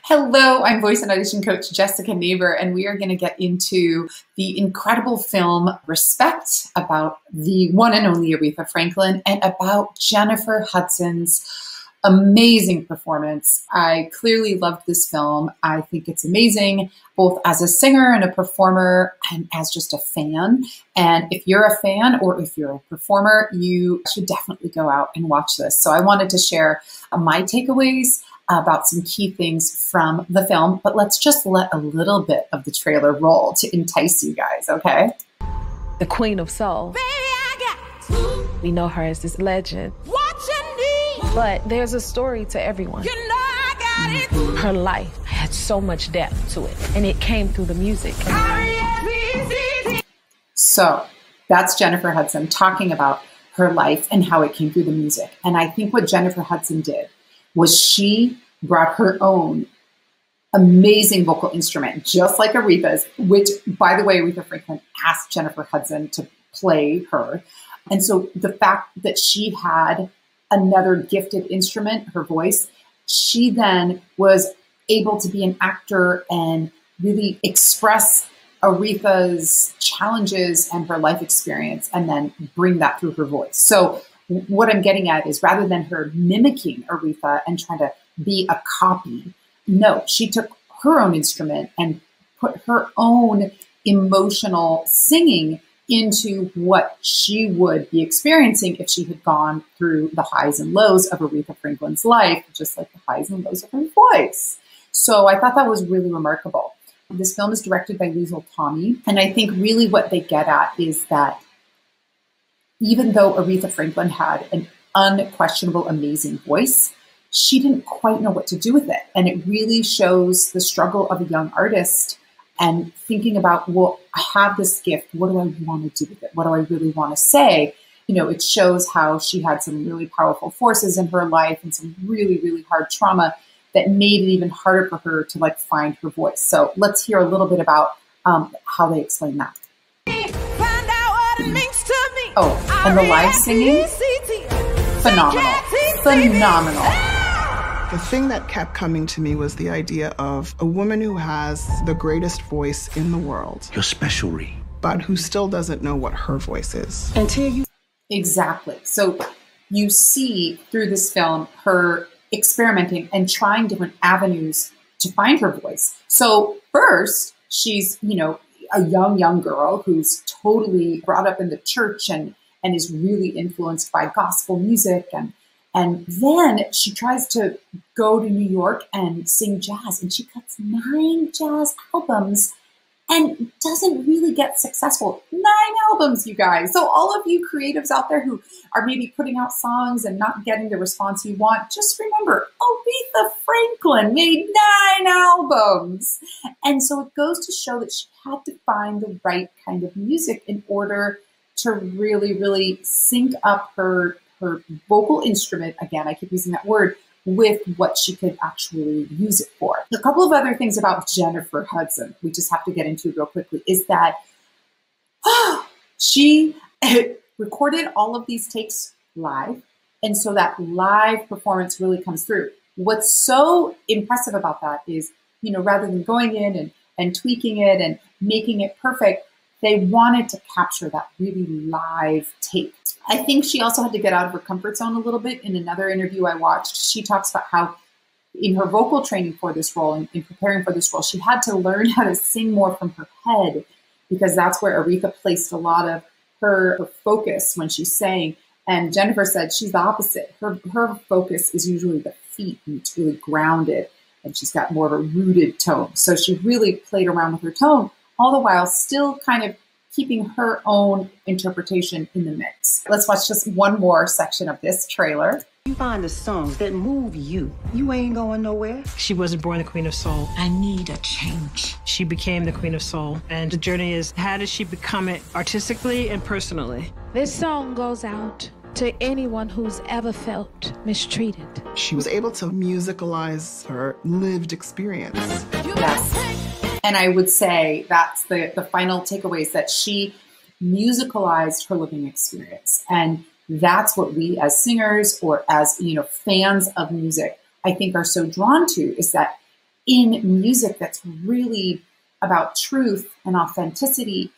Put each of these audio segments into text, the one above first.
Hello, I'm voice and audition coach Jessica Neighbor, and we are going to get into the incredible film Respect about the one and only Aretha Franklin and about Jennifer Hudson's amazing performance. I clearly loved this film. I think it's amazing, both as a singer and a performer and as just a fan. And if you're a fan or if you're a performer, you should definitely go out and watch this. So I wanted to share my takeaways about some key things from the film, but let's just let a little bit of the trailer roll to entice you guys, okay? The Queen of Soul. We know her as this legend. But there's a story to everyone. Her life had so much depth to it, and it came through the music. So that's Jennifer Hudson talking about her life and how it came through the music. And I think what Jennifer Hudson did was she brought her own amazing vocal instrument, just like Aretha's, which, by the way, Aretha Franklin asked Jennifer Hudson to play her. And so the fact that she had another gifted instrument, her voice, she then was able to be an actor and really express Aretha's challenges and her life experience and then bring that through her voice. So what I'm getting at is rather than her mimicking Aretha and trying to be a copy, no, she took her own instrument and put her own emotional singing into what she would be experiencing if she had gone through the highs and lows of Aretha Franklin's life, just like the highs and lows of her voice. So I thought that was really remarkable. This film is directed by Liesl Tommy, and I think really what they get at is that even though Aretha Franklin had an unquestionable, amazing voice, she didn't quite know what to do with it. And it really shows the struggle of a young artist and thinking about, well, I have this gift. What do I want to do with it? What do I really want to say? You know, it shows how she had some really powerful forces in her life and some really, really hard trauma that made it even harder for her to find her voice. So let's hear a little bit about how they explain that. Oh, and the live singing, phenomenal, phenomenal. The thing that kept coming to me was the idea of a woman who has the greatest voice in the world. You're special, Ree. But who still doesn't know what her voice is. Until you... Exactly. So you see through this film her experimenting and trying different avenues to find her voice. So first, she's, a young girl who's totally brought up in the church and is really influenced by gospel music. And then she tries to go to New York and sing jazz, and she cuts 9 jazz albums and doesn't really get successful. 9 albums, you guys. So all of you creatives out there who are maybe putting out songs and not getting the response you want, just remember, Aretha Franklin made 9 albums. And so it goes to show that she had to find the right kind of music in order to really, really sync up her vocal instrument, again, I keep using that word, with what she could actually use it for. A couple of other things about Jennifer Hudson we just have to get into real quickly is that she recorded all of these takes live, and so that live performance really comes through. What's so impressive about that is, rather than going in and tweaking it and making it perfect, they wanted to capture that really live take. I think she also had to get out of her comfort zone a little bit. In another interview I watched, she talks about how in her vocal training for this role and in preparing for this role, she had to learn how to sing more from her head because that's where Aretha placed a lot of her focus when she sang. And Jennifer said she's the opposite. Her focus is usually the feet, and it's really grounded, and she's got more of a rooted tone. So she really played around with her tone, all the while still kind of keeping her own interpretation in the mix. Let's watch just one more section of this trailer. You find the songs that move you. You ain't going nowhere. She wasn't born the Queen of Soul. I need a change. She became the Queen of Soul. And the journey is, how did she become it artistically and personally? This song goes out to anyone who's ever felt mistreated. She was able to musicalize her lived experience. Yes. And I would say that's the final takeaway is that she musicalized her living experience. And that's what we as singers or as, fans of music, I think are so drawn to is that in music that's really about truth and authenticity,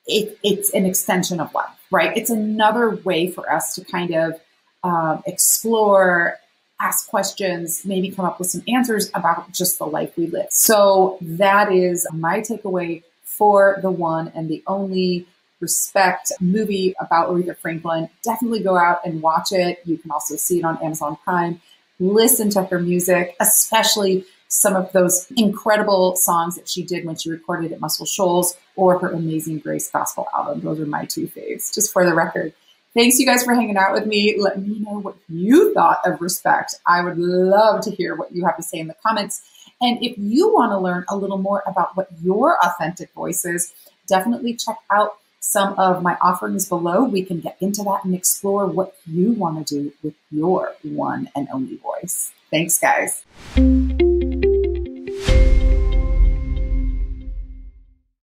it's an extension of life, right? It's another way for us to kind of explore, ask questions, maybe come up with some answers about just the life we live. So that is my takeaway for the one and the only Respect movie about Aretha Franklin. Definitely go out and watch it. You can also see it on Amazon Prime. Listen to her music, especially some of those incredible songs that she did when she recorded at Muscle Shoals or her Amazing Grace gospel album. Those are my two faves, just for the record. Thanks, you guys, for hanging out with me. Let me know what you thought of Respect. I would love to hear what you have to say in the comments. And if you want to learn a little more about what your authentic voice is, definitely check out some of my offerings below. We can get into that and explore what you want to do with your one and only voice. Thanks, guys.